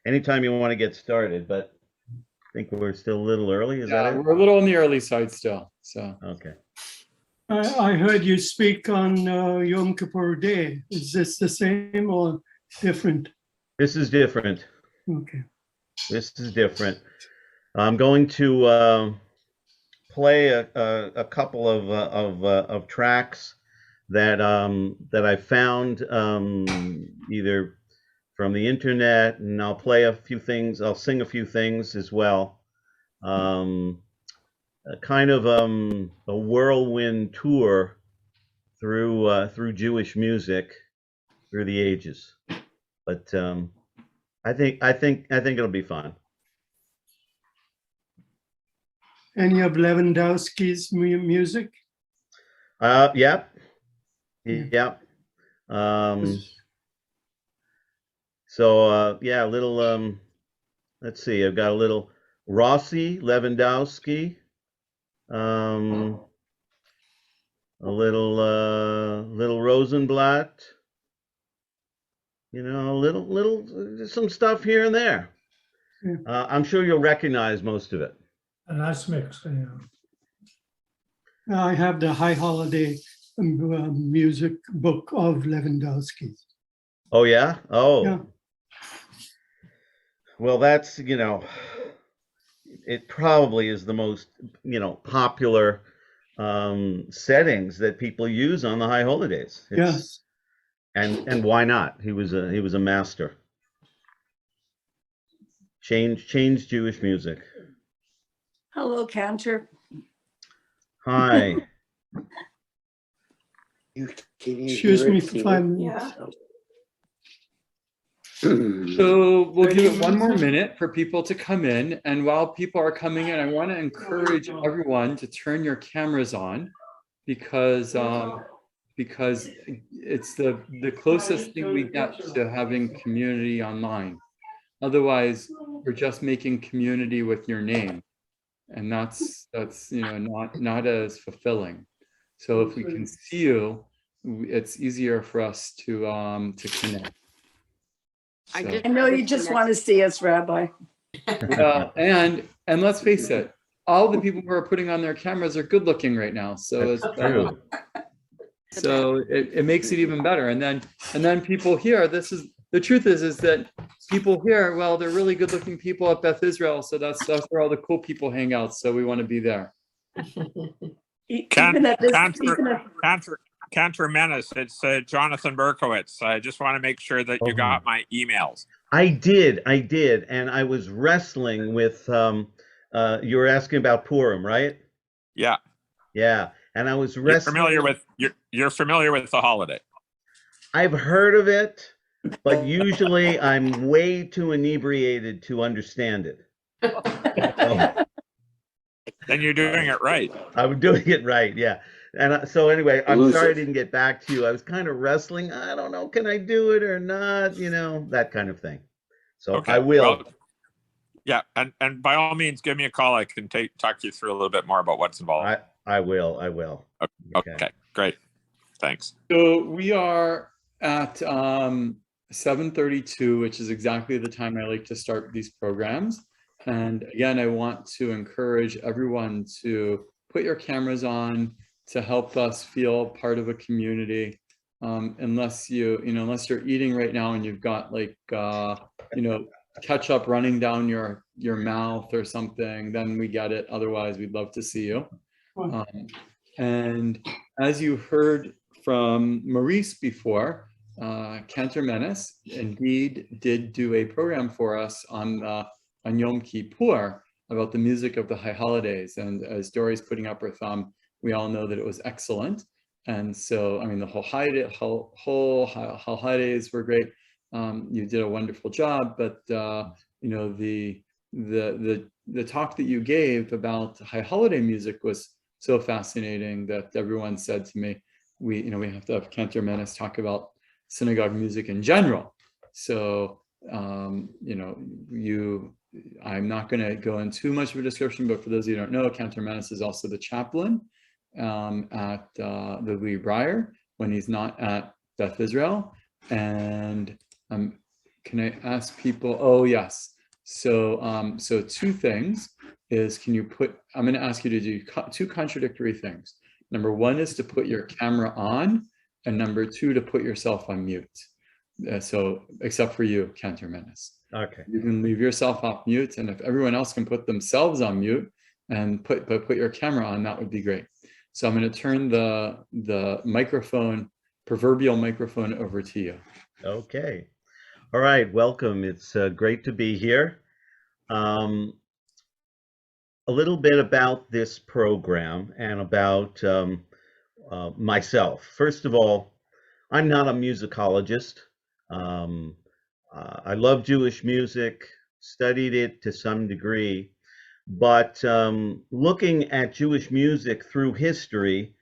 anytime you want to get started, but I think we're still a little early. Is that it? We're a little on the early side still. So Okay. I heard you speak on Yom Kippur Day. Is this the same or different? This is different. Okay. This is different. I'm going to play a couple of tracks that I found either from the internet, and I'll play a few things. I'll sing a few things as well. A kind of a whirlwind tour through Jewish music through the ages. But I think it'll be fun. Any of Lewandowski's music? Yep. Yeah. Yep. So yeah, a little let's see, I've got a little Rossi, Lewandowski, a little Rosenblatt, you know, little some stuff here and there. Yeah. I'm sure you'll recognize most of it. A nice mix. I have the High Holiday music book of Lewandowski's. Oh yeah? Oh. Yeah. Well, that's, you know, it probably is the most, you know, popular settings that people use on the high holidays. Yes. And why not? He was a master. Changed Jewish music. Hello, Cantor. Hi. Excuse me for 5 minutes. Yeah. So we'll give it one more minute for people to come in. And while people are coming in, I want to encourage everyone to turn your cameras on because it's the closest thing we get to having community online. Otherwise, we're just making community with your name. And that's you know not as fulfilling. So if we can see you, it's easier for us to connect. I know you just want to see us, Rabbi. Yeah, and let's face it, all the people who are putting on their cameras are good looking right now. So That's true. so it makes it even better. And then people here, this is the truth is that people here, well, they're really good looking people at Beth Israel. So that's where all the cool people hang out. So we want to be there. Cantor Menes, it's Jonathan Berkowitz. I just want to make sure that you got my emails. I did, and I was wrestling with you were asking about Purim, right? Yeah. Yeah, and I was wrestling. You're familiar with the holiday. I've heard of it, but usually I'm way too inebriated to understand it. Then you're doing it right. I'm doing it right, yeah. And so anyway, I'm sorry I didn't get back to you. I was kind of wrestling. I don't know, can I do it or not? You know, that kind of thing. So okay, I will. Well, yeah, and by all means, give me a call. I can talk you through a little bit more about what's involved. I will. Okay, great. Thanks. So we are at 7:32, which is exactly the time I like to start these programs. And again, I want to encourage everyone to put your cameras on to help us feel part of a community. Unless unless you're eating right now and you've got like ketchup running down your mouth or something, then we get it. Otherwise, we'd love to see you. And as you heard from Maurice before, Cantor Menes indeed did do a program for us on Yom Kippur about the music of the high holidays. And as Dory's putting up her thumb, we all know that it was excellent. And so, I mean, the whole holidays were great. You did a wonderful job, but the talk that you gave about high holiday music was so fascinating that everyone said to me, we have to have Cantor Menes talk about synagogue music in general. So, I'm not going to go into too much of a description, but for those of you who don't know, Cantor Menes is also the chaplain at the Louis Breyer when he's not at Beth Israel. And can I ask people? Oh, yes. So, so two things is, can you put, I'm going to ask you to do two contradictory things. Number one is to put your camera on, and number two, to put yourself on mute. So, except for you, Cantor Menes. Okay. You can leave yourself off mute, and if everyone else can put themselves on mute and put your camera on, that would be great. So I'm going to turn the microphone, proverbial microphone, over to you. Okay. All right. Welcome. It's great to be here. A little bit about this program and about myself. First of all, I'm not a musicologist. Um, I love Jewish music, studied it to some degree, but looking at Jewish music through history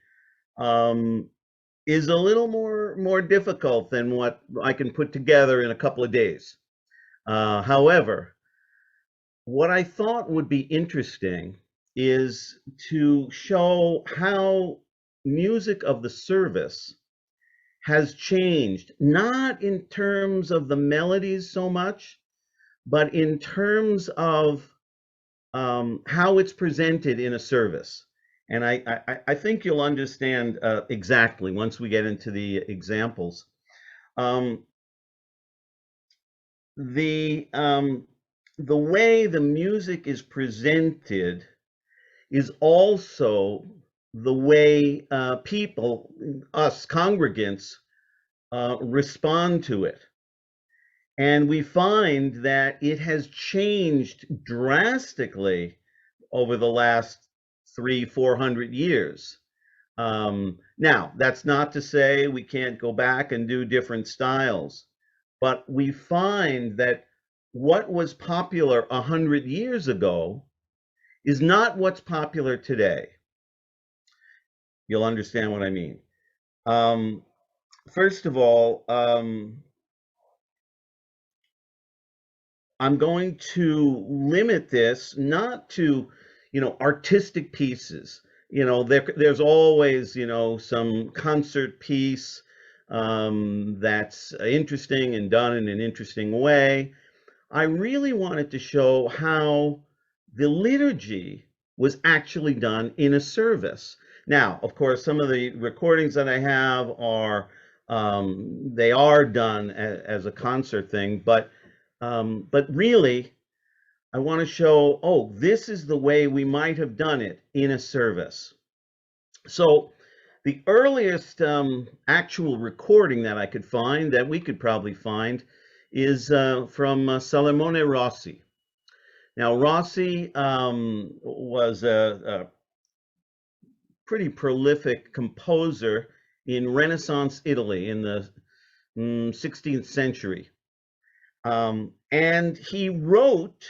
is a little more difficult than what I can put together in a couple of days. However, what I thought would be interesting is to show how music of the service has changed, not in terms of the melodies so much, but in terms of how it's presented in a service. And I think you'll understand exactly once we get into the examples. The way the music is presented is also the way people, us congregants, respond to it. And we find that it has changed drastically over the last 300-400 years. Now, that's not to say we can't go back and do different styles, but we find that what was popular 100 years ago is not what's popular today. You'll understand what I mean. First of all, I'm going to limit this not to, artistic pieces. There's always, some concert piece that's interesting and done in an interesting way. I really wanted to show how the liturgy was actually done in a service. Now, of course, some of the recordings that I have are, they are done as a concert thing, but really, I want to show, oh, this is the way we might have done it in a service. So the earliest actual recording that I could find, that we could probably find, is from Salomone Rossi. Now, Rossi was a pretty prolific composer in Renaissance Italy in the 16th century. And he wrote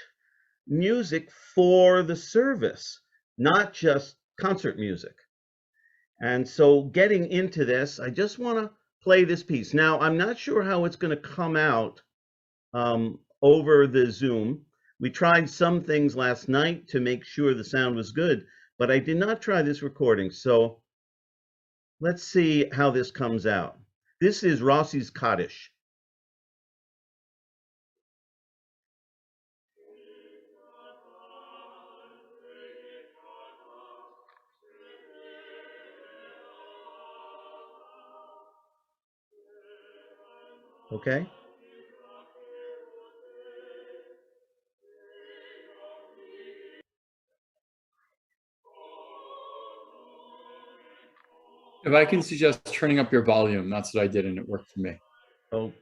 music for the service, not just concert music. And so getting into this, I just want to play this piece. Now, I'm not sure how it's going to come out over the Zoom. We tried some things last night to make sure the sound was good, but I did not try this recording. So let's see how this comes out. This is Rossi's Kaddish. Okay. If I can suggest turning up your volume, that's what I did, and it worked for me. Oh.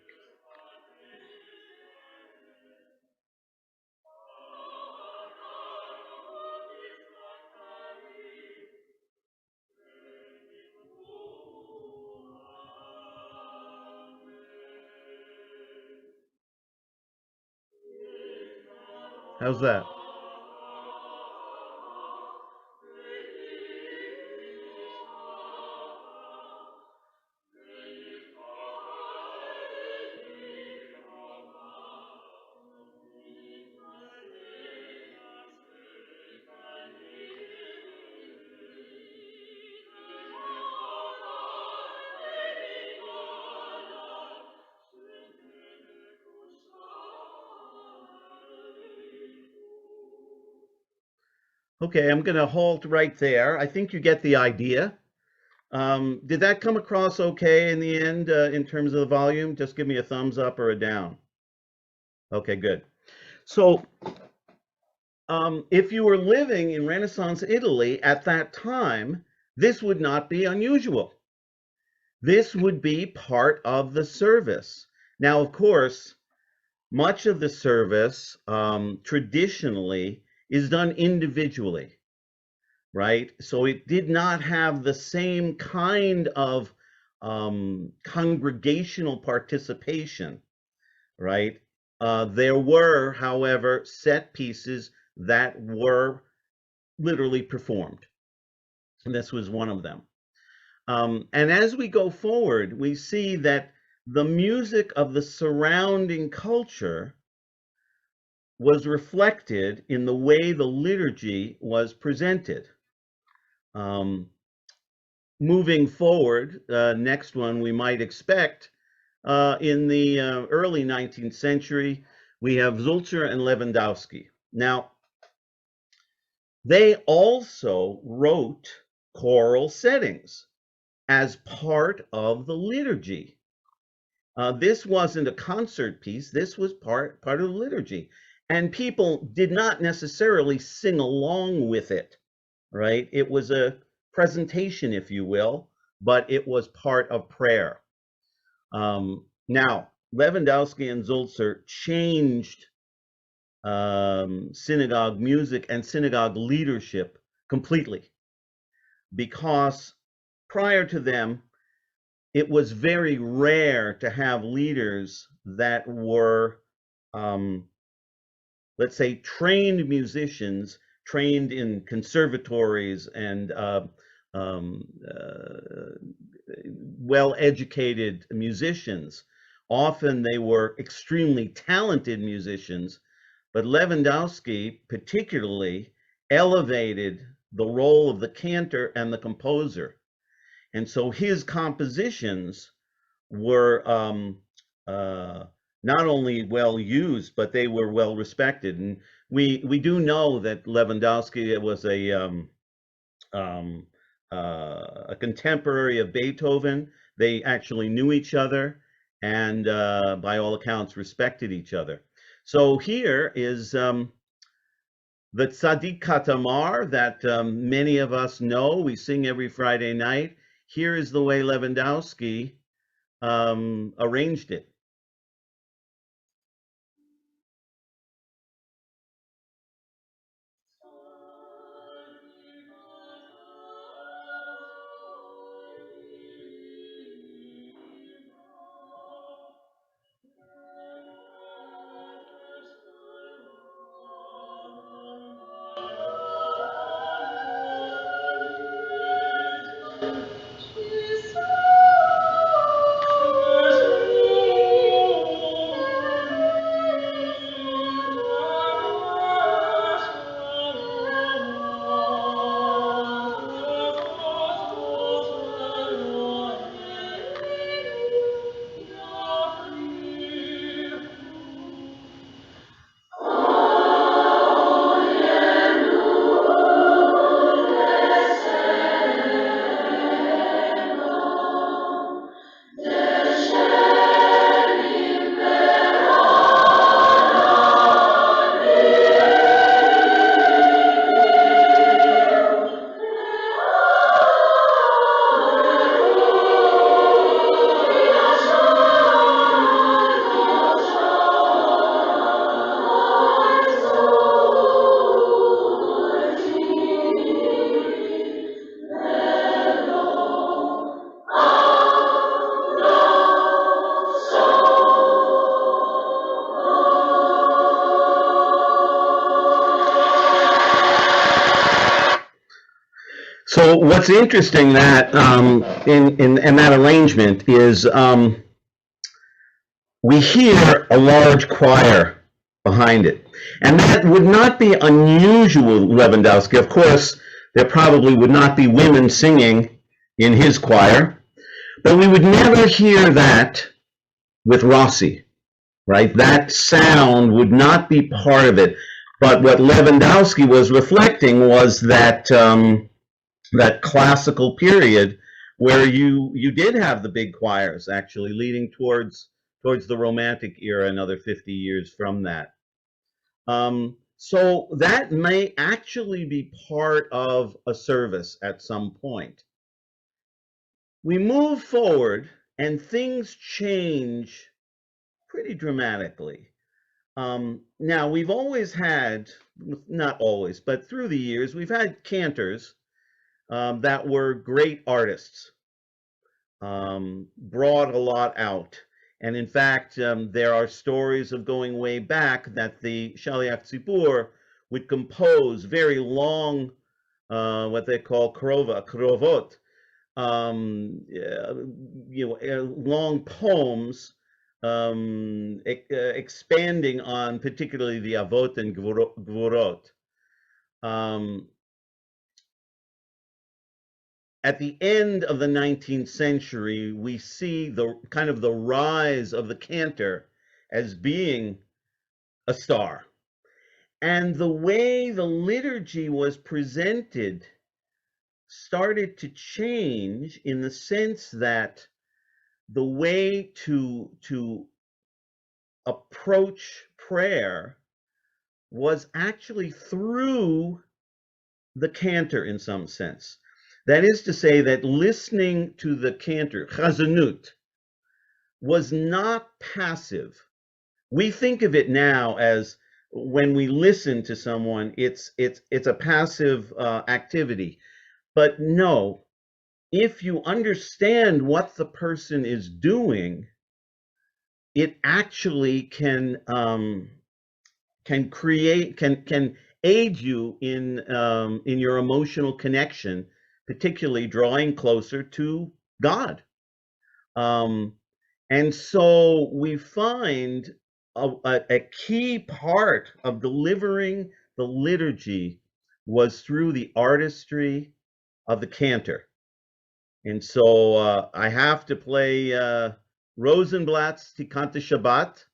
How's that? Okay, I'm going to halt right there. I think you get the idea. Did that come across okay in the end in terms of the volume? Just give me a thumbs up or a down. Okay, good. So if you were living in Renaissance Italy at that time, this would not be unusual. This would be part of the service. Now, of course, much of the service traditionally is done individually, right? So it did not have the same kind of congregational participation, right? There were, however, set pieces that were literally performed, and this was one of them. And as we go forward, we see that the music of the surrounding culture was reflected in the way the liturgy was presented. Moving forward, next one we might expect, in the early 19th century, we have Sulzer and Lewandowski. Now, they also wrote choral settings as part of the liturgy. This wasn't a concert piece, this was part of the liturgy. And people did not necessarily sing along with it, right? It was a presentation, if you will, but it was part of prayer. Now, Lewandowski and Sulzer changed synagogue music and synagogue leadership completely, because prior to them, it was very rare to have leaders that were, let's say, trained musicians, trained in conservatories and well-educated musicians. Often they were extremely talented musicians, but Lewandowski particularly elevated the role of the cantor and the composer. And so his compositions were not only well used, but they were well respected. And we do know that Lewandowski was a contemporary of Beethoven. They actually knew each other and by all accounts respected each other. So here is the Tzadik Katamar that many of us know. We sing every Friday night. Here is the way Lewandowski arranged it. So what's interesting that in that arrangement is we hear a large choir behind it, and that would not be unusual. Lewandowski, of course, there probably would not be women singing in his choir, but we would never hear that with Rossi, right? That sound would not be part of it. But what Lewandowski was reflecting was that that classical period where you did have the big choirs actually leading towards the Romantic era, another 50 years from that. So that may actually be part of a service at some point. We move forward and things change pretty dramatically. Now, we've always had, not always, but through the years, we've had cantors that were great artists, brought a lot out. And in fact, there are stories of going way back that the Shaliach Tzipur would compose very long, what they call krovot, long poems, expanding on particularly the avot and gvurot. At the end of the 19th century, we see the kind of the rise of the cantor as being a star. And the way the liturgy was presented started to change in the sense that the way to approach prayer was actually through the cantor in some sense. That is to say that listening to the cantor, chazanut, was not passive. We think of it now as when we listen to someone, it's a passive activity. But no, if you understand what the person is doing, it actually can aid you in your emotional connection, particularly drawing closer to God. And so we find a key part of delivering the liturgy was through the artistry of the cantor. And so I have to play Rosenblatt's Tikante Shabbat.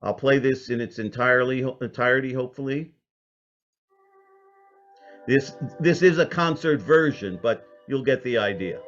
I'll play this in its entirety, hopefully. This is a concert version, but you'll get the idea.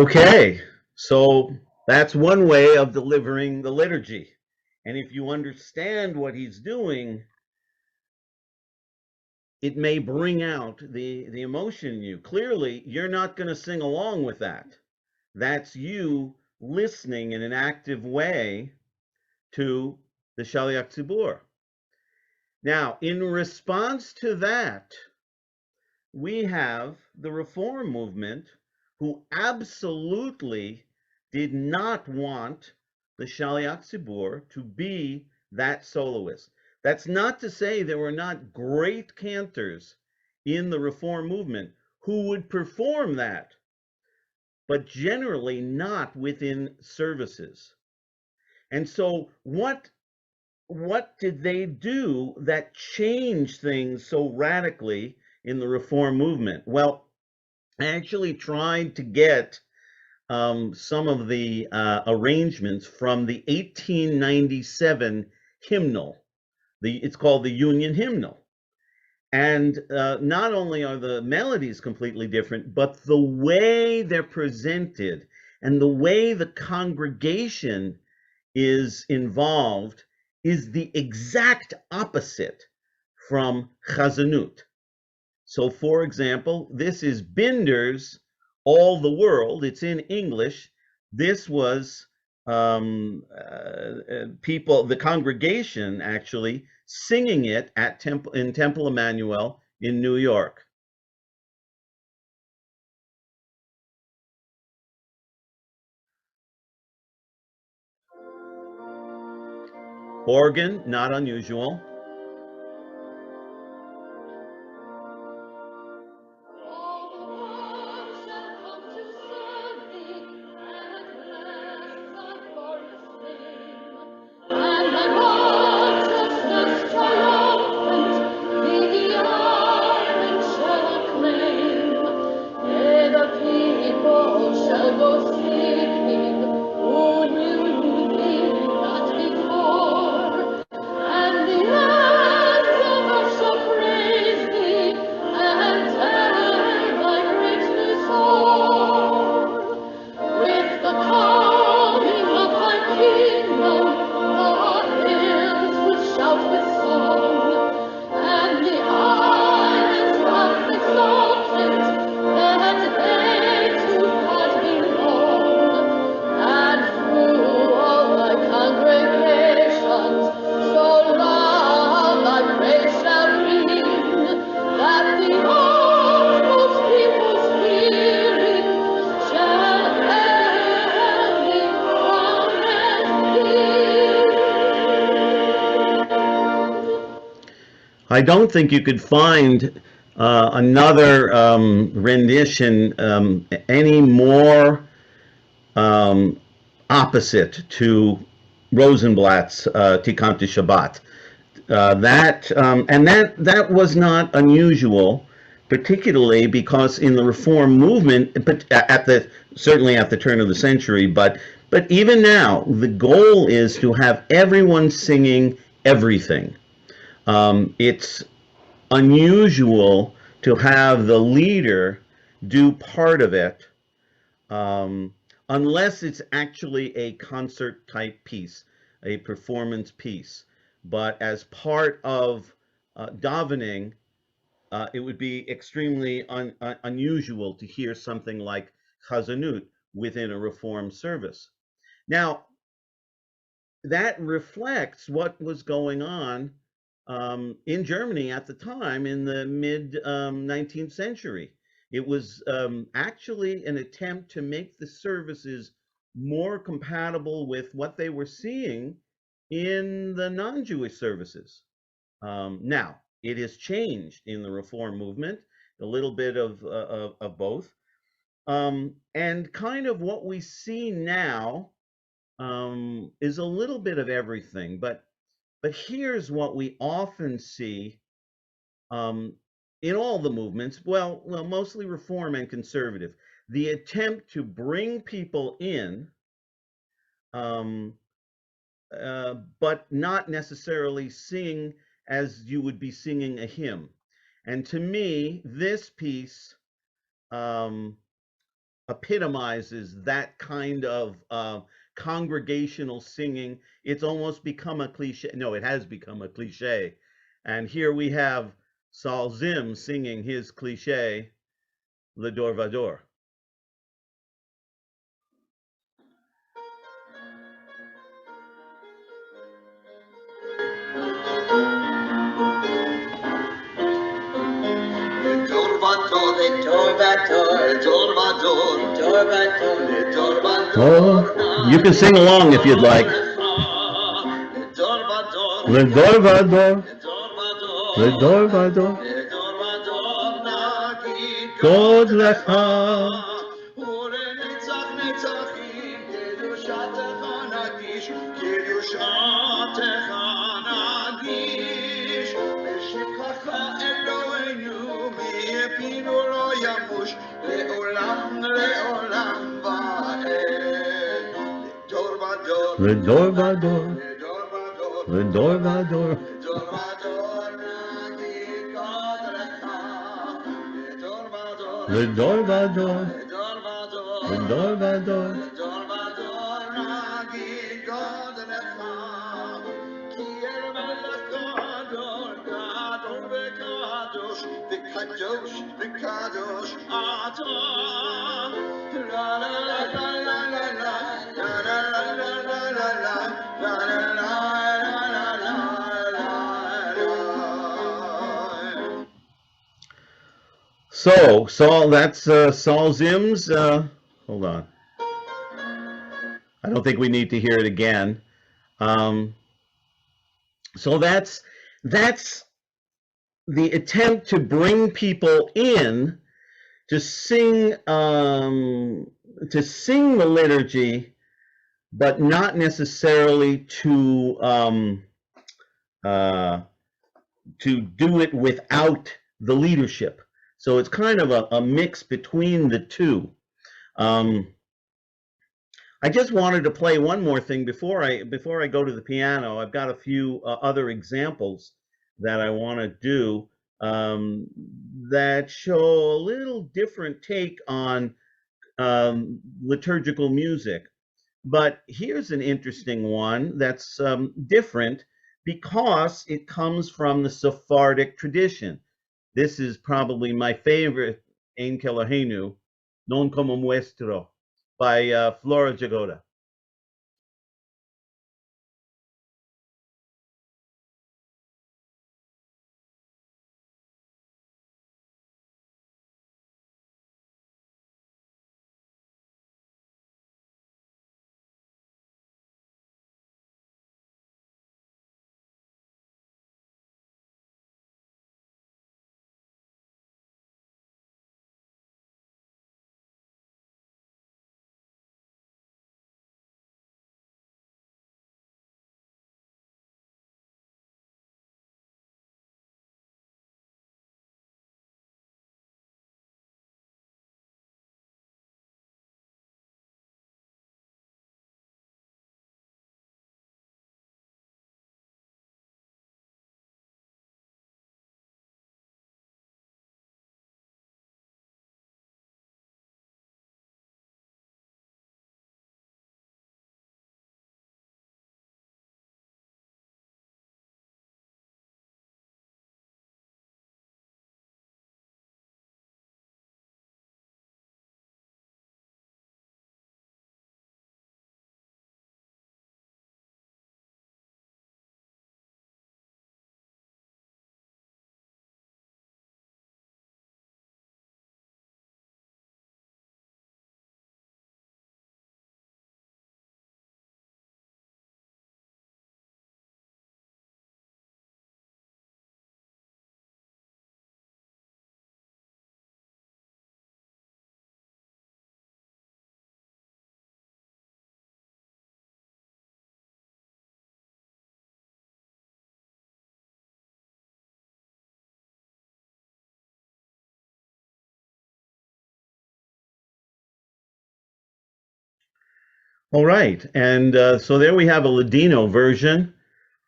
Okay, so that's one way of delivering the liturgy. And if you understand what he's doing, it may bring out the emotion in you. Clearly, you're not going to sing along with that. That's you listening in an active way to the Shaliach Tzibur. Now, in response to that, we have the Reform movement, who absolutely did not want the Shaliach Tzibur to be that soloist. That's not to say there were not great cantors in the Reform movement who would perform that, but generally not within services. And so what did they do that changed things so radically in the Reform movement? Well, I actually tried to get some of the arrangements from the 1897 hymnal. It's called the Union Hymnal. And not only are the melodies completely different, but the way they're presented and the way the congregation is involved is the exact opposite from Chazanut. So, for example, this is Binder's All the World. It's in English. This was people, the congregation actually singing it at in Temple Emmanuel in New York. Organ, not unusual. I don't think you could find another rendition any more opposite to Rosenblatt's Tikante Shabbat. That was not unusual, particularly because in the Reform movement, but certainly at the turn of the century, but even now, the goal is to have everyone singing everything. It's unusual to have the leader do part of it, unless it's actually a concert type piece, a performance piece. But as part of davening, it would be extremely unusual to hear something like Chazanut within a Reform service. Now, that reflects what was going on in Germany at the time in the mid 19th century. It was actually an attempt to make the services more compatible with what they were seeing in the non-Jewish services. Now, it has changed in the Reform movement, a little bit of both. And kind of what we see now is a little bit of everything, but here's what we often see in all the movements, well, mostly Reform and Conservative, the attempt to bring people in, but not necessarily sing as you would be singing a hymn. And to me, this piece epitomizes that kind of congregational singing. It's almost become a cliche. No, it has become a cliche. And here we have Saul Zim singing his cliche, Le Dor Vador. Oh, you can sing along if you'd like. Le Dor Vador, Le Dor Vador, God Lecha. Le Dor Vador, Le Dor Vador. Le Dor Vador, Le Dor Vador. So Saul, that's Saul Zim's. Hold on. I don't think we need to hear it again. So that's the attempt to bring people in to sing the liturgy, but not necessarily to do it without the leadership. So it's kind of a mix between the two. I just wanted to play one more thing before I go to the piano. I've got a few other examples that I want to do that show a little different take on liturgical music. But here's an interesting one that's different because it comes from the Sephardic tradition. This is probably my favorite, Ein Kelohenu, Non Como Muestro, by Flora Jagoda. All right, and so there we have a Ladino version,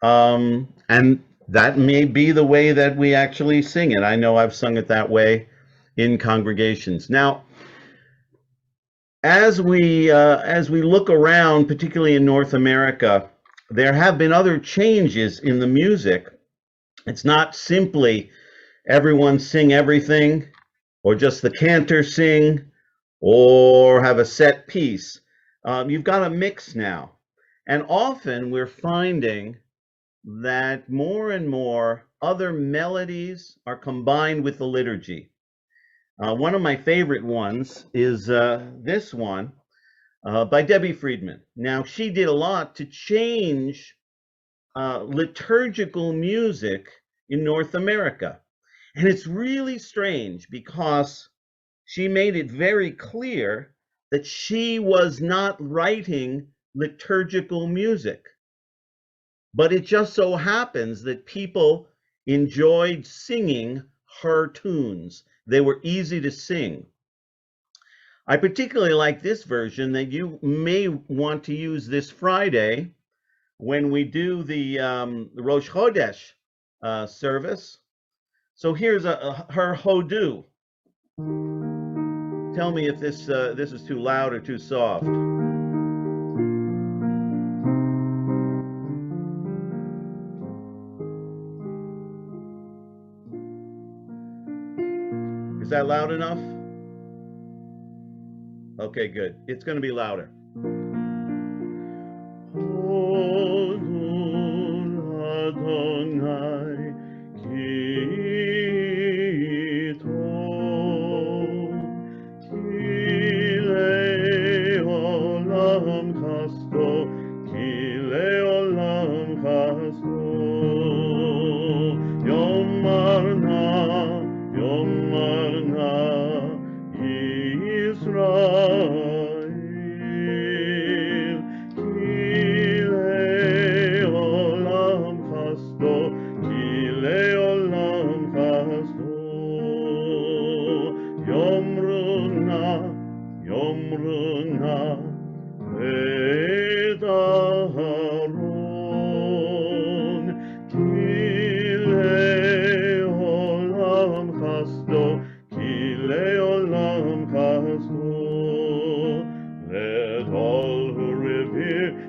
and that may be the way that we actually sing it. I know I've sung it that way in congregations. Now, as we look around, particularly in North America, there have been other changes in the music. It's not simply everyone sing everything, or just the cantor sing, or have a set piece. You've got a mix now. And often we're finding that more and more other melodies are combined with the liturgy. One of my favorite ones is this one by Debbie Friedman. Now, she did a lot to change liturgical music in North America. And it's really strange because she made it very clear that she was not writing liturgical music. But it just so happens that people enjoyed singing her tunes. They were easy to sing. I particularly like this version that you may want to use this Friday when we do the Rosh Chodesh service. So here's her Hodu. Tell me if this is too loud or too soft. Is that loud enough? Okay, good. It's going to be louder.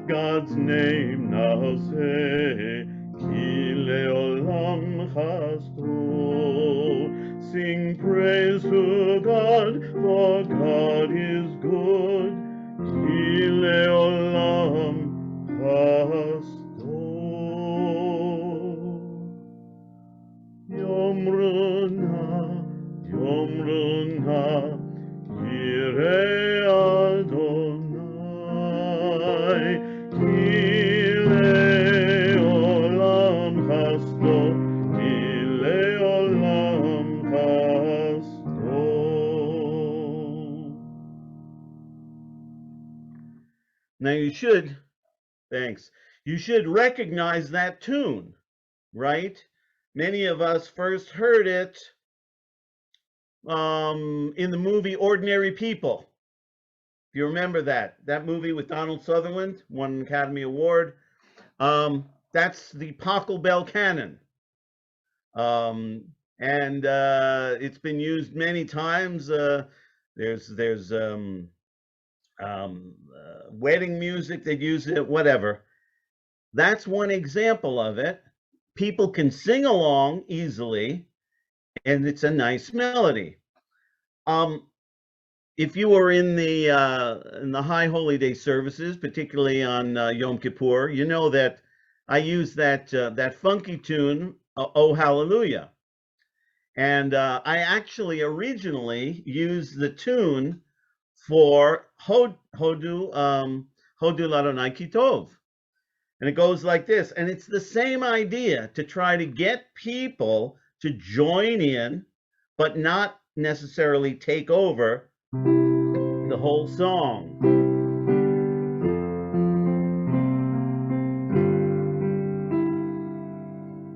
God's name now say, Ki leolam chasto. Sing praise to God, for God is good. Ki leolam chasto. Yomruna, Yomruna, Yireh Adonai. Now you should, thanks, you should recognize that tune, right? Many of us first heard it in the movie Ordinary People. If you remember that movie with Donald Sutherland, won an Academy Award. That's the Pachelbel canon. And it's been used many times. There's wedding music that use it, whatever. That's one example of it. People can sing along easily, and it's a nice melody. If you were in the High Holy Day services, particularly on Yom Kippur, you know that I use that funky tune, "Oh Hallelujah," and I actually originally used the tune for Hodu Ladonai Ki Tov, and it goes like this. And it's the same idea, to try to get people to join in, but not necessarily take over the whole song.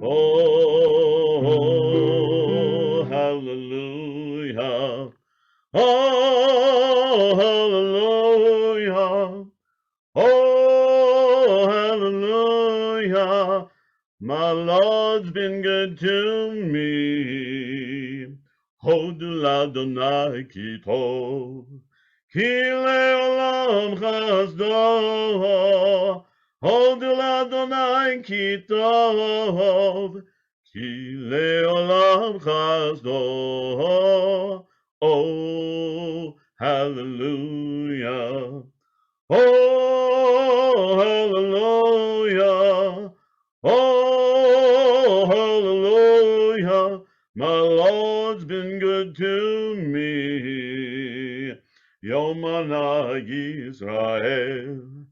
Oh, hallelujah. Oh, hallelujah. Oh, hallelujah. My Lord's been good to me. Hodu Ladonai Ki Tov. Ki le'olam chasdo, hodu l'Adonai ki tov, ki le'olam chasdo, oh, hallelujah. Oh, hallelujah. Oh, hallelujah. My Lord's been good to me. Yomana Yisrael.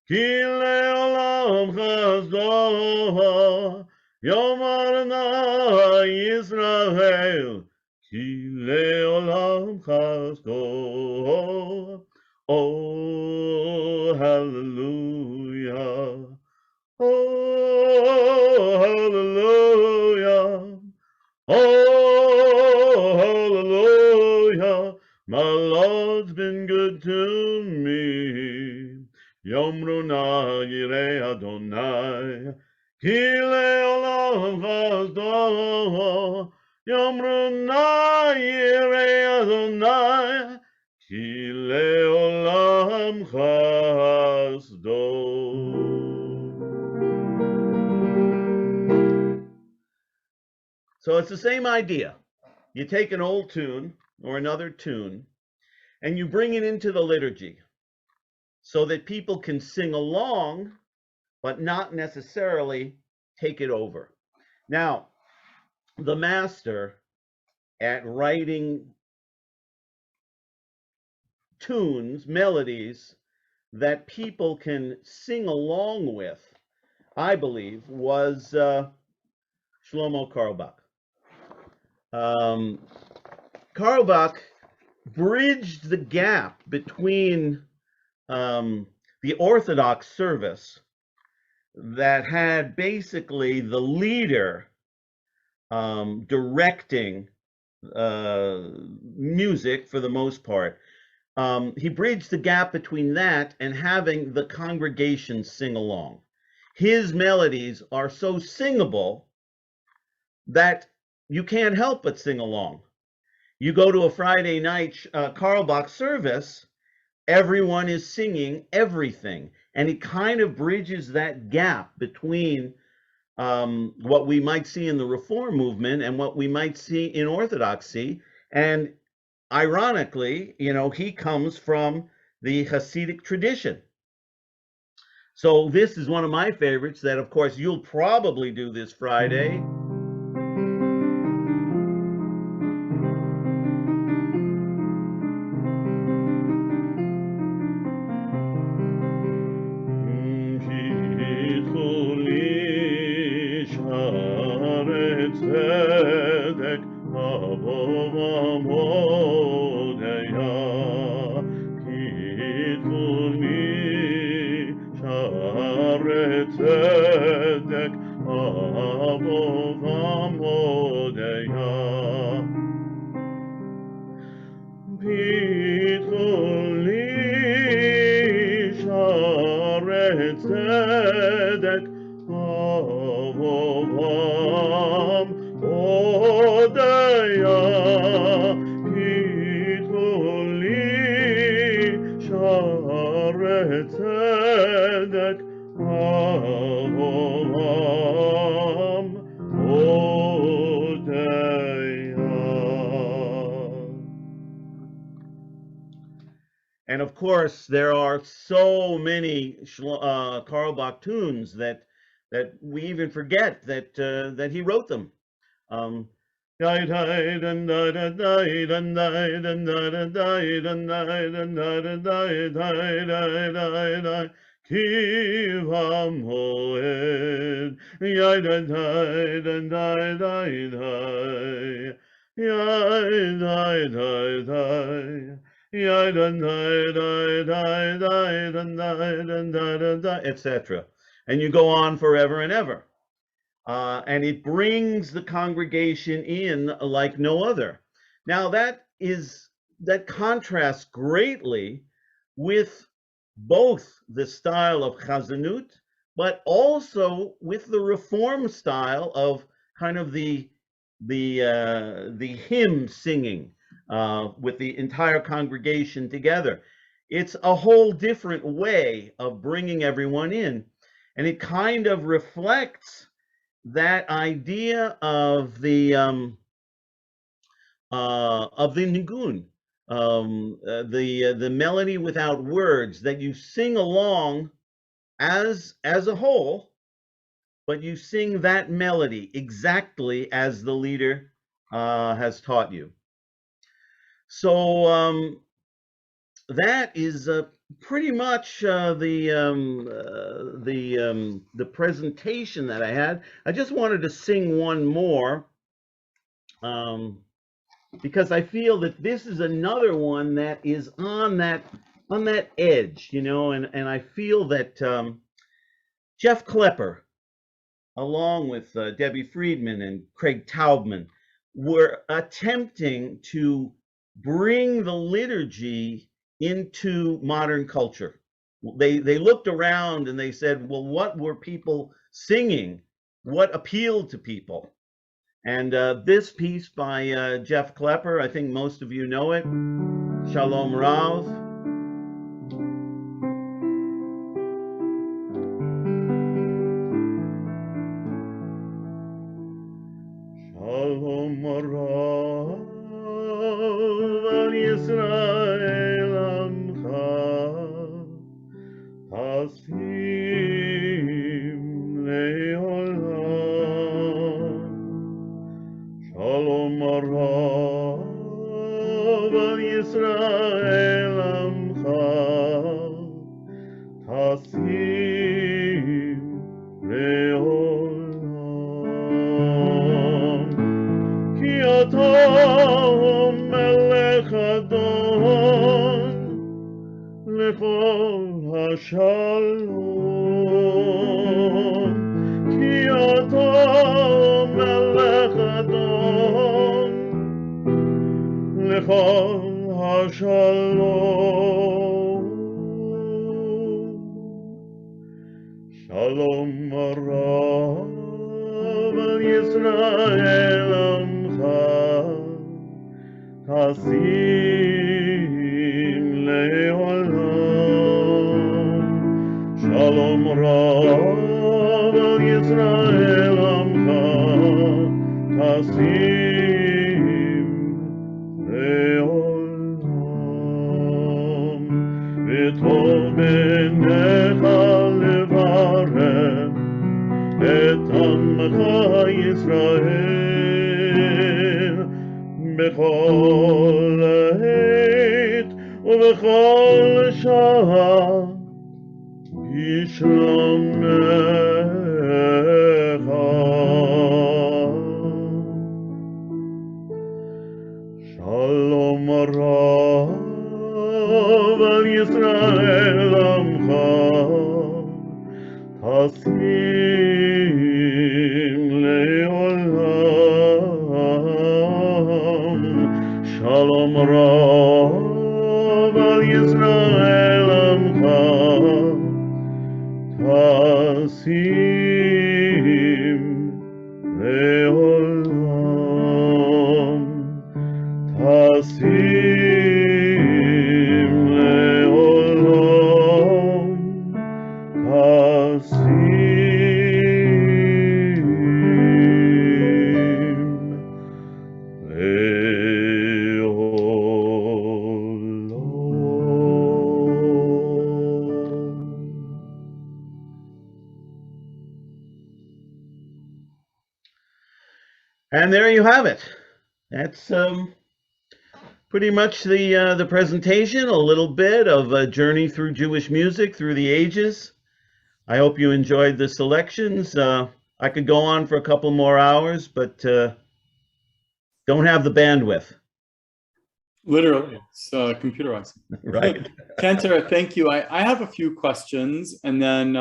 Ki le'olam chasdo. Yomana Yisrael. Ki le'olam chasdo. Oh, hallelujah. Oh, hallelujah. Oh, hallelujah. My Lord's been good to me. Yomru na yirei Adonai. Ki le'olam chasdo. Yomru na yirei Adonai. Ki le'olam chasdo. So it's the same idea. You take an old tune or another tune and you bring it into the liturgy so that people can sing along, but not necessarily take it over. Now, the master at writing tunes, melodies that people can sing along with, I believe, was Shlomo Carlebach. Carlebach bridged the gap between the Orthodox service that had basically the leader directing music for the most part. He bridged the gap between that and having the congregation sing along. His melodies are so singable that you can't help but sing along. You go to a Friday night Carlebach service, everyone is singing everything, and it kind of bridges that gap between what we might see in the Reform movement and what we might see in Orthodoxy. And ironically, you know, he comes from the Hasidic tradition. So this is one of my favorites that, of course, you'll probably do this Friday. And of course, there are so many Carlebach tunes that we even forget that he wrote them. Etc. And you go on forever and ever. And it brings the congregation in like no other. Now that contrasts greatly with both the style of Chazanut, but also with the Reform style of kind of the hymn singing, with the entire congregation together. It's a whole different way of bringing everyone in, and it kind of reflects that idea of the nigun, the melody without words, that you sing along as a whole, but you sing that melody exactly as the leader has taught you. So that is pretty much the presentation that I had. I just wanted to sing one more because I feel that this is another one that is on that edge, you know, and I feel that Jeff Klepper, along with Debbie Friedman and Craig Taubman, were attempting to bring the liturgy into modern culture. They looked around and they said, well, what were people singing? What appealed to people? And this piece by Jeff Klepper, I think most of you know it, Shalom Rav. Shalom Rav al Yisrael Amcha Hasim Leolam. Shalom Rav al Yisrael Amcha Hasim Leolam. Ki ata melech adon lechol hashalom. Ki ata melech adon lechol hashalom. Shalom Rav al Yisrael Amcha Hasim Leolam. Shalom Rav al Yisrael Amcha Hasim Leolam. V'tol b'necha levarech et amcha Yisrael b'chol עת ובכל שעה ישלומך. Shalom Rav al Yisrael Amcha Hasim Leolam. Shalom Rav al Yisrael Amcha Hasim Leolam. Hasim Leolam. Hasim And there you have it. That's pretty much the presentation, a little bit of a journey through Jewish music through the ages. I hope you enjoyed the selections. I could go on for a couple more hours, but don't have the bandwidth. Literally, it's computerized. Right. Cantor, thank you. I have a few questions, and then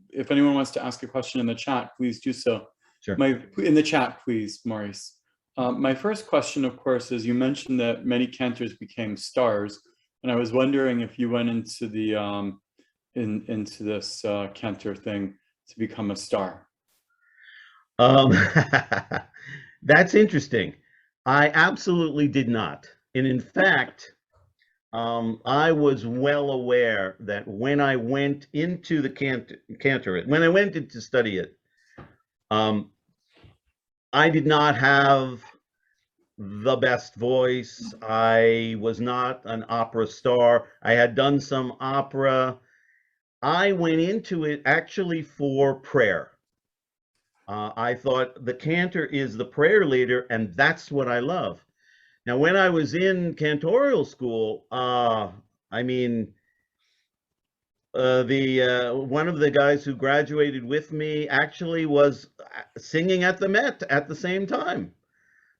if anyone wants to ask a question in the chat, please do so. Sure. In the chat, please, Maurice. My first question, of course, is you mentioned that many cantors became stars, and I was wondering if you went into the into this cantor thing to become a star. That's interesting. I absolutely did not. And in fact, I was well aware that when I went into the Cantor, when I went in to study it, I did not have the best voice. I was not an opera star. I had done some opera. I went into it actually for prayer. I thought the cantor is the prayer leader, and that's what I love. Now, when I was in cantorial school, I mean, one of the guys who graduated with me actually was singing at the Met at the same time.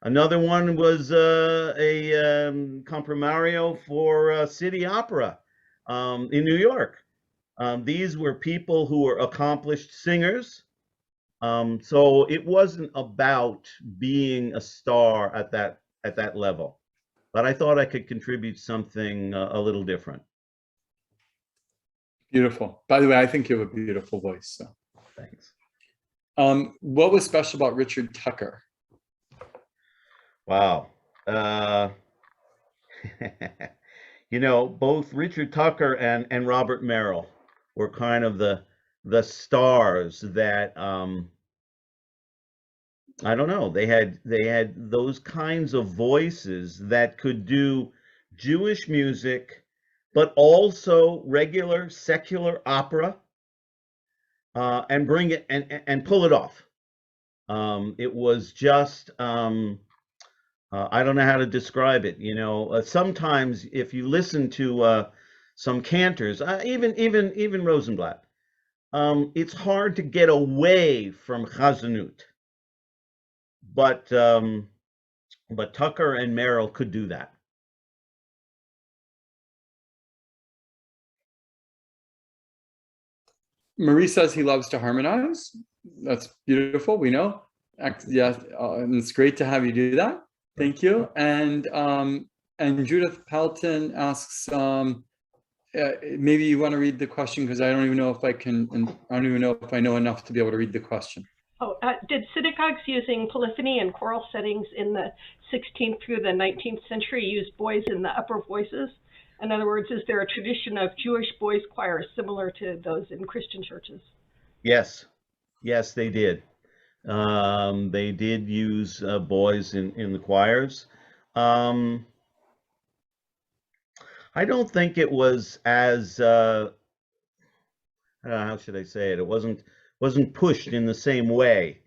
Another one was a comprimario for City Opera in New York. These were people who were accomplished singers. So it wasn't about being a star at that level, but I thought I could contribute something a little different. Beautiful. By the way, I think you have a beautiful voice. So. Thanks. What was special about Richard Tucker? Wow. You know, both Richard Tucker and Robert Merrill were kind of the stars that I don't know, they had those kinds of voices that could do Jewish music, but also regular secular opera, and bring it and pull it off. It was just I don't know how to describe it. You know, sometimes if you listen to some cantors, even Rosenblatt, it's hard to get away from Chazanut. But Tucker and Merrill could do that. Marie says he loves to harmonize. That's beautiful. We know. Yeah, and it's great to have you do that. Thank you. And Judith Pelton asks, maybe you want to read the question because I don't even know if I can, and I don't even know if I know enough to be able to read the question. Oh, did synagogues using polyphony and choral settings in the 16th through the 19th century use boys in the upper voices? In other words, is there a tradition of Jewish boys choirs similar to those in Christian churches? Yes, yes, they did. They did use boys in the choirs. I don't think it was as how should I say it? It wasn't pushed in the same way.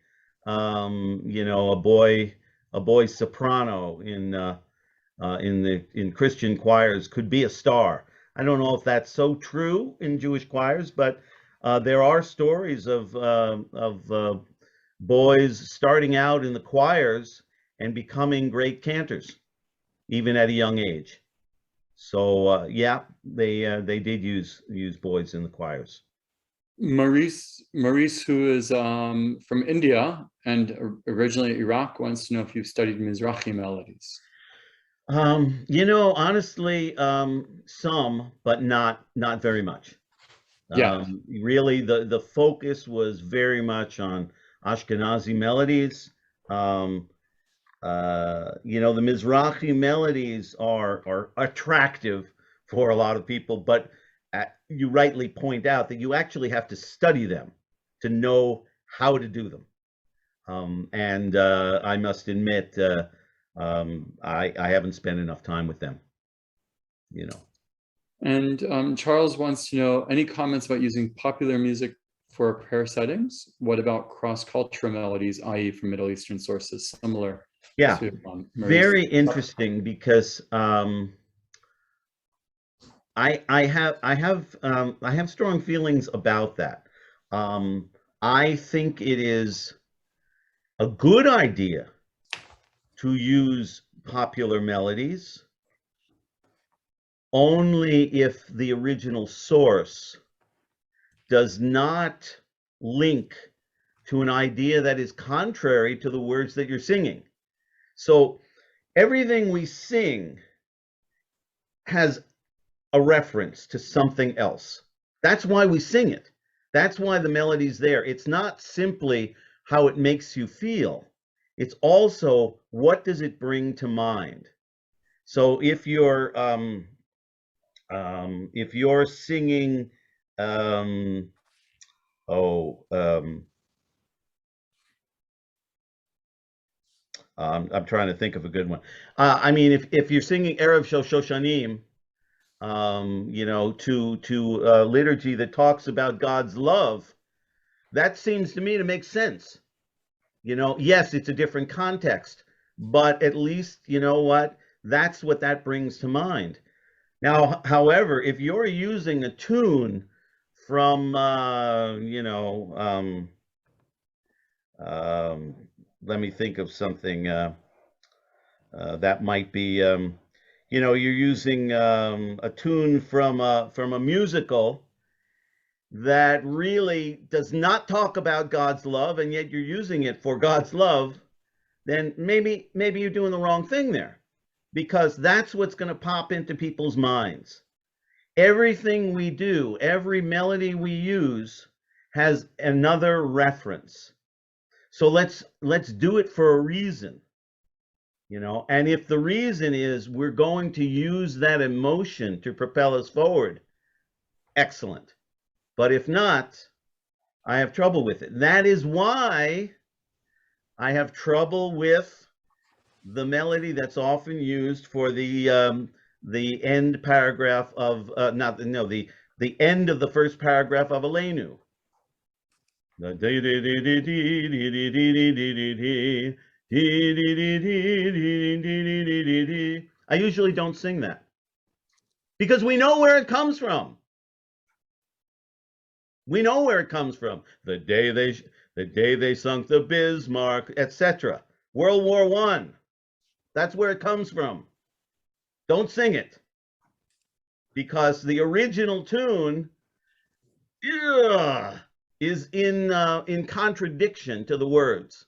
You know, a boy soprano in Christian choirs could be a star. I don't know if that's so true in Jewish choirs, but there are stories of boys starting out in the choirs and becoming great cantors, even at a young age. So yeah, they did use boys in the choirs. Maurice, who is from India and originally Iraq, wants to know if you've studied Mizrahi melodies. You know, honestly, some, but not very much. Yeah. Really, the focus was very much on Ashkenazi melodies. You know, the Mizrahi melodies are attractive for a lot of people, but you rightly point out that you actually have to study them to know how to do them. And I must admit, I haven't spent enough time with them, you know. And Charles wants to know, any comments about using popular music for prayer settings? What about cross-cultural melodies, i.e. from Middle Eastern sources, similar to very interesting, because I have strong feelings about that. I think it is a good idea to use popular melodies only if the original source does not link to an idea that is contrary to the words that you're singing. So everything we sing has a reference to something else. That's why we sing it. That's why the melody's there. It's not simply how it makes you feel. It's also, what does it bring to mind? So if you're singing, I'm trying to think of a good one. I mean, if you're singing Erev Shel Shoshanim, you know, to liturgy that talks about God's love, that seems to me to make sense. You know, yes, it's a different context, but at least, you know what, that's what that brings to mind. Now, however, if you're using a tune from, you know, let me think of something that might be, you know, you're using a tune from a musical that really does not talk about God's love, and yet you're using it for God's love, then maybe you're doing the wrong thing there, because that's what's going to pop into people's minds. Everything we do, every melody we use has another reference. So let's do it for a reason, you know, and if the reason is we're going to use that emotion to propel us forward, excellent. But if not, I have trouble with it. That is why I have trouble with the melody that's often used for the end paragraph of the end of the first paragraph of Aleinu. I usually don't sing that because we know where it comes from. We know where it comes from. The day they sunk the Bismarck, etc. World War I. That's where it comes from. Don't sing it, because the original tune is in contradiction to the words.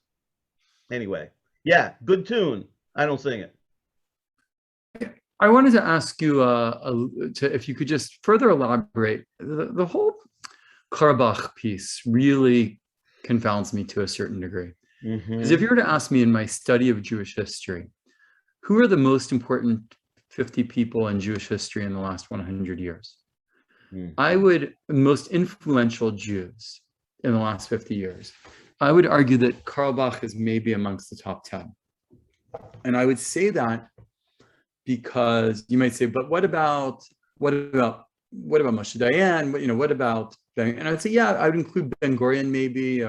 Anyway, yeah, good tune. I don't sing it. I wanted to ask you if you could just further elaborate. The whole Karabakh piece really confounds me to a certain degree. Because if you were to ask me in my study of Jewish history, who are the most important 50 people in Jewish history in the last 100 years? Most influential Jews in the last 50 years, I would argue that Karabakh is maybe amongst the top 10. And I would say that because you might say, but what about Moshe Dayan? You know, what about Ben? And I'd say, yeah, I would include Ben Gurion maybe,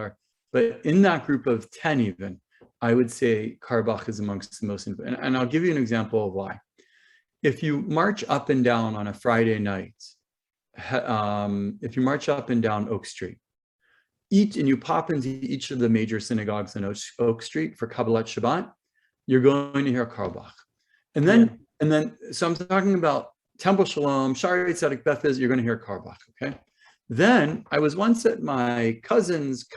but in that group of 10 even, I would say Karabakh is amongst the most influential. And I'll give you an example of why. If you march up and down on a Friday night, if you march up and down Oak Street, and you pop into each of the major synagogues on Oak Street for Kabbalat Shabbat, you're going to hear Karabakh. And then, so I'm talking about Temple Shalom, Shari Tzedek, Beth Is, you're going to hear Karabakh, okay? Then I was once at my cousin's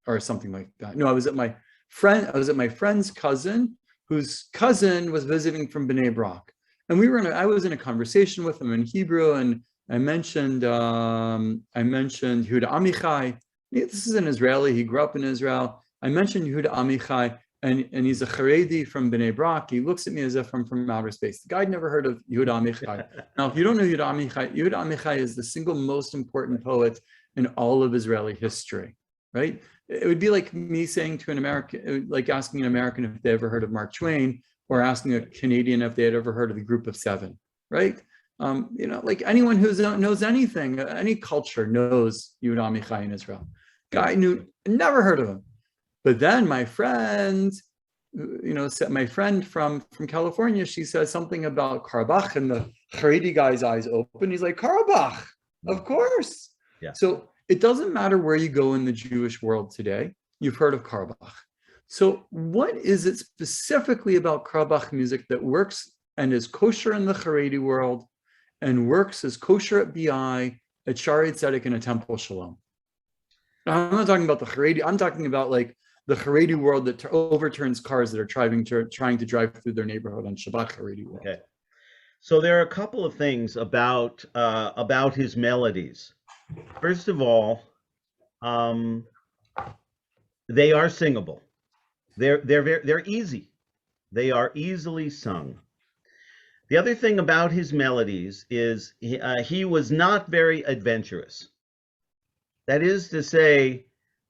or something like that. No, I was at my friend's cousin, whose cousin was visiting from Bnei Brak. And I was in a conversation with him in Hebrew, and I mentioned Yehuda Amichai. This is an Israeli, he grew up in Israel. I mentioned Yehuda Amichai, and he's a Haredi from Bnei Brak. He looks at me as if I'm from outer space. The guy had never heard of Yehuda Amichai. Now, if you don't know Yehuda Amichai is the single most important poet in all of Israeli history, right? It would be like me saying to an American, like asking an American if they ever heard of Mark Twain, or asking a Canadian if they had ever heard of the Group of Seven, right? You know, like anyone who knows anything, any culture knows Yehuda Amichai in Israel. Guy never heard of him. But then my friend, my friend from California, she said something about Karabakh, and the Haredi guy's eyes open. He's like, Karabakh, of course. Yeah. So it doesn't matter where you go in the Jewish world today, you've heard of Karabakh. So what is it specifically about Karabakh music that works and is kosher in the Haredi world and works as kosher at BI, at Shari Tzedek, and at Temple Shalom? I'm not talking about the Haredi, I'm talking about like the Haredi world that overturns cars that are trying to drive through their neighborhood on Shabbat Haredi world. Okay. So there are a couple of things about his melodies. First of all, they are singable. They're easy. They are easily sung. The other thing about his melodies is he was not very adventurous. That is to say,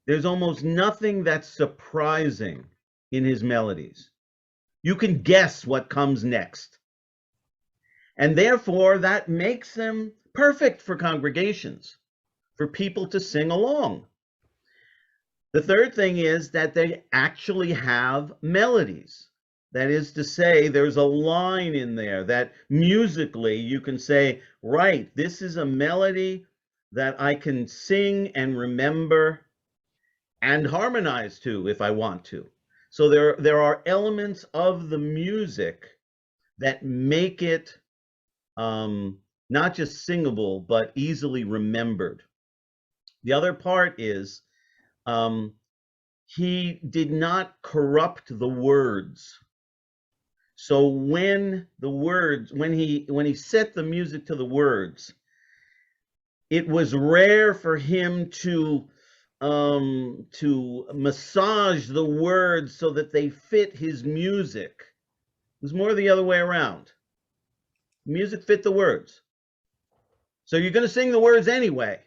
there's almost nothing that's surprising in his melodies. You can guess what comes next. And therefore, that makes them perfect for congregations, for people to sing along. The third thing is that they actually have melodies. That is to say, there's a line in there that musically you can say, right, this is a melody that I can sing and remember and harmonize to if I want to. So there are elements of the music that make it not just singable, but easily remembered. The other part is he did not corrupt the words. So when he set the music to the words, it was rare for him to massage the words so that they fit his music. It was more the other way around. Music fit the words. So you're going to sing the words anyway.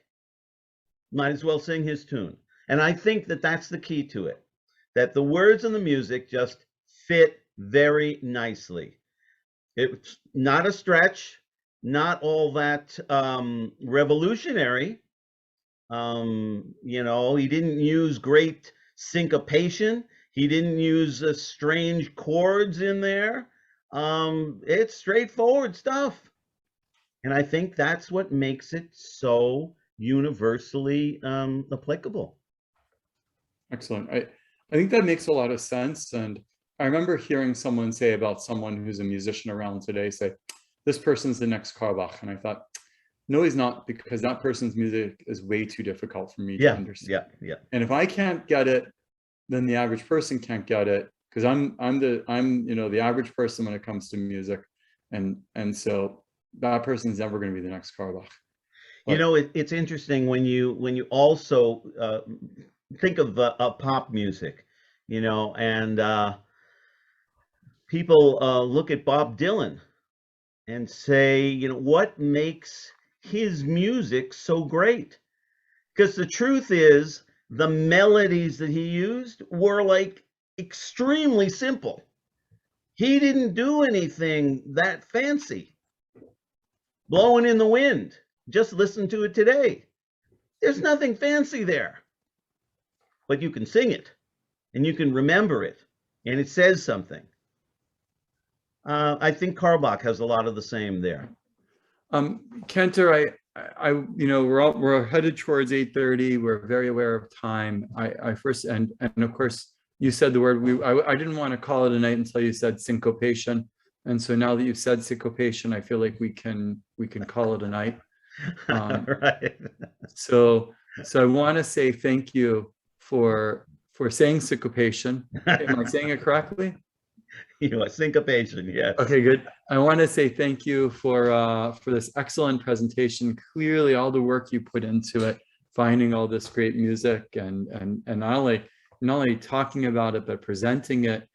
Might as well sing his tune. And I think that that's the key to it, that the words and the music just fit very nicely. It's not a stretch, not all that revolutionary. You know, he didn't use great syncopation. He didn't use strange chords in there. It's straightforward stuff. And I think that's what makes it so universally applicable. Excellent. I think that makes a lot of sense. And I remember hearing someone say about someone who's a musician around today, say, this person's the next Karbach. And I thought, no, he's not, because that person's music is way too difficult for me to understand. Yeah. And if I can't get it, then the average person can't get it, because I'm the average person when it comes to music. And so that person's never going to be the next Karbach. You know, it's interesting when you also think of pop music, you know, and people look at Bob Dylan and say, you know, what makes his music so great? Because the truth is, the melodies that he used were like extremely simple. He didn't do anything that fancy. Blowing in the Wind, just listen to it today. There's nothing fancy there, but you can sing it and you can remember it and it says something. I think Karbach has a lot of the same there. Cantor, we're headed towards 8:30. We're very aware of time. I first, and of course, you said the word, I didn't want to call it a night until you said syncopation. And so now that you've said syncopation, I feel like we can call it a night. Right. So I want to say thank you for saying syncopation. Am I saying it correctly? You know, syncopation, yes. Okay, good. I want to say thank you for this excellent presentation. Clearly, all the work you put into it, finding all this great music, and not only talking about it but presenting it.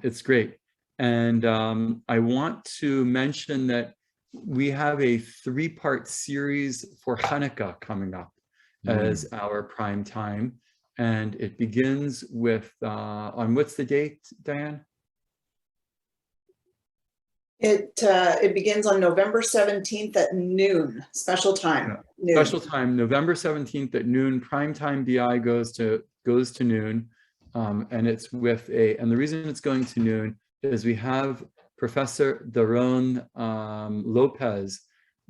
It's great. And I want to mention that we have a 3-part series for Hanukkah coming up as our prime time, and it begins with on what's the date, Diane? It begins on November 17th at noon, special time. Noon. Special time, November 17th at noon. Prime time BI goes to noon, and it's with and the reason it's going to noon is we have Professor Daron Lopez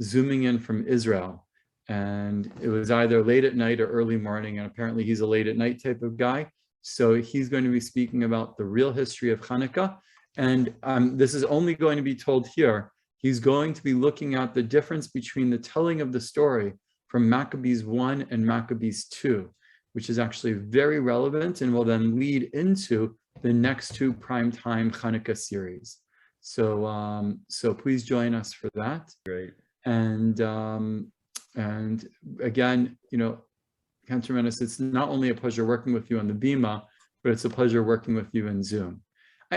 zooming in from Israel, and it was either late at night or early morning, and apparently he's a late at night type of guy. So he's going to be speaking about the real history of Hanukkah. And this is only going to be told here. He's going to be looking at the difference between the telling of the story from Maccabees 1 and Maccabees 2, which is actually very relevant and will then lead into the next 2 primetime Hanukkah series. So please join us for that. Great. And again, you know, Cantor Menes, it's not only a pleasure working with you on the Bima, but it's a pleasure working with you in Zoom.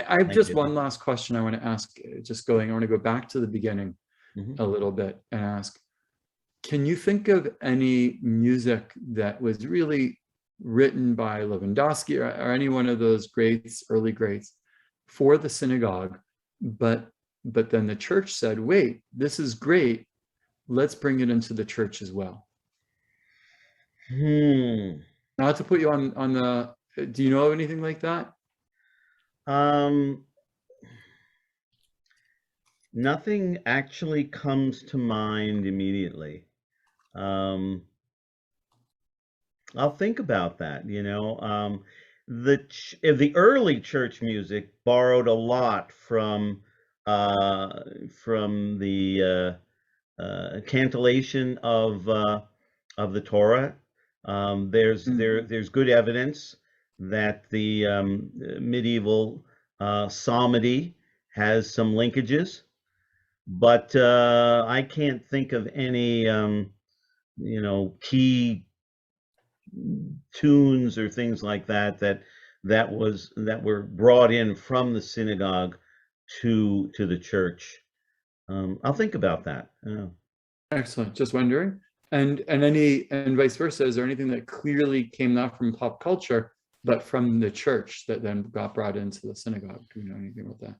I have Thank just you. one last question I want to ask, I want to go back to the beginning Mhm. a little bit and ask, can you think of any music that was really written by Lewandowski or any one of those greats, early greats, for the synagogue, but then the church said, wait, this is great, let's bring it into the church as well? Not to put you on the, do you know of anything like that? Nothing actually comes to mind immediately. I'll think about that, you know. The early church music borrowed a lot from the cantillation of the Torah. There's good evidence that the medieval psalmody has some linkages, but I can't think of any you know, key tunes or things like that that were brought in from the synagogue to the church. I'll think about that. Excellent. Just wondering. And vice versa, is there anything that clearly came not from pop culture, but from the church that then got brought into the synagogue? Do you know anything about that?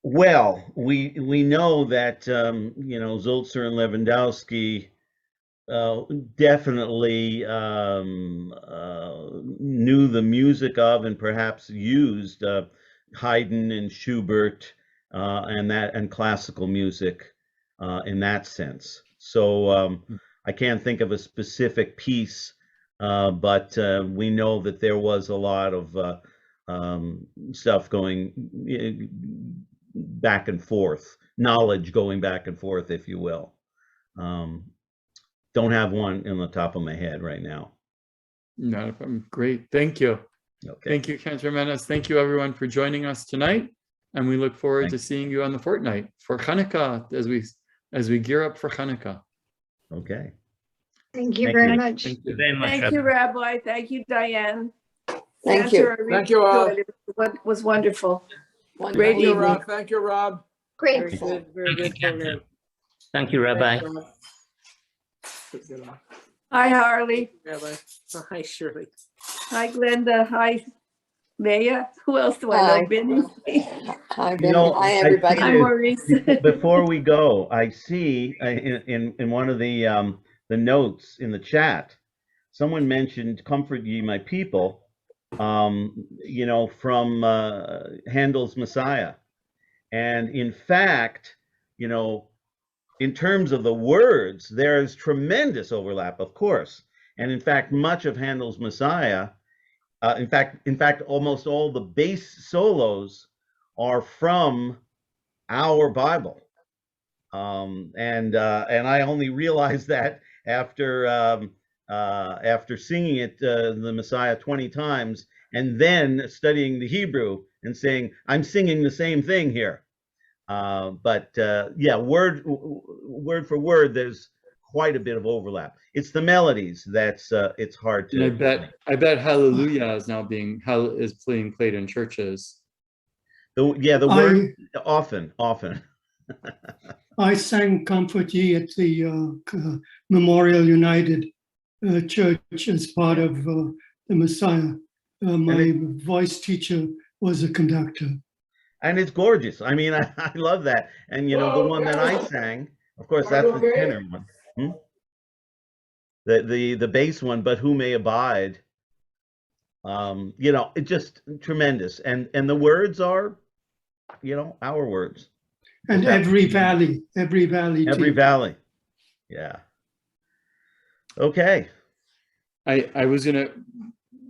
Well, we know that you know, Zulzer and Lewandowski definitely knew the music of and perhaps used Haydn and Schubert and classical music in that sense. So I can't think of a specific piece, but we know that there was a lot of stuff going back and forth, knowledge going back and forth, if you will. Don't have one in the top of my head right now. Not a problem. Great. Thank you. Okay. Thank you, Cantor Menes. Thank you, everyone, for joining us tonight. And we look forward to seeing you on the fortnight for Hanukkah as we gear up for Hanukkah. Okay. Thank you very much. Thank you. Very much. Thank you, Rabbi. Thank you, Diane. Thank you. Cantor, I really Thank you all. enjoyed it. It was wonderful. Great Wonderful. Thank you, evening. Rob. Thank you, Rob. Very Great. good, very good program. Thank you, Rabbi. Hi, Harley. Rabbi. Oh, hi, Shirley. Hi, Glenda. Hi, Maya. Who else do I Hi. know? Benny. Hi, You Benny. know, Hi, I everybody. Hi, see Maurice. before we go, I see in one of the notes in the chat, someone mentioned "Comfort ye my people," you know, from Handel's Messiah, and in fact, you know, in terms of the words, there is tremendous overlap, of course, and in fact, much of Handel's Messiah, in fact, almost all the bass solos are from our Bible, and I only realized that after singing it the Messiah 20 times and then studying the Hebrew and saying I'm singing the same thing here. But yeah, word for word, there's quite a bit of overlap. It's the melodies that's it's hard to. And I bet Hallelujah is now being played in churches. The word often. I sang Comfort Ye at the Memorial United Church as part of the Messiah. My voice teacher was a conductor. And it's gorgeous. I mean, I love that. And you know, the one that I sang, of course, that's the tenor one. The bass one, but who may abide. You know, it's just tremendous. And the words are, you know, our words. And every valley. Every valley. Yeah. Okay. I was gonna,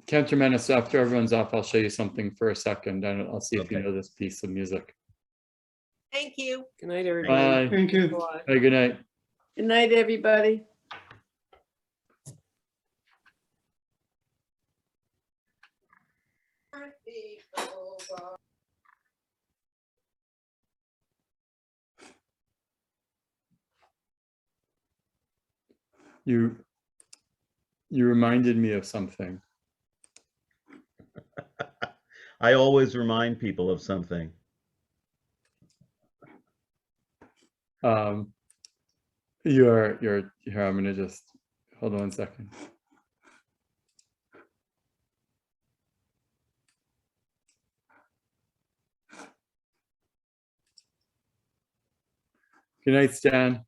Cantor Menes, after everyone's off, I'll show you something for a second, and I'll see if you know this piece of music. Thank you. Good night, everybody. Bye. Thank you. Bye. Good night. Good night, everybody. You reminded me of something. I always remind people of something. You're here. I'm gonna just hold on 1 second. Good night, Stan.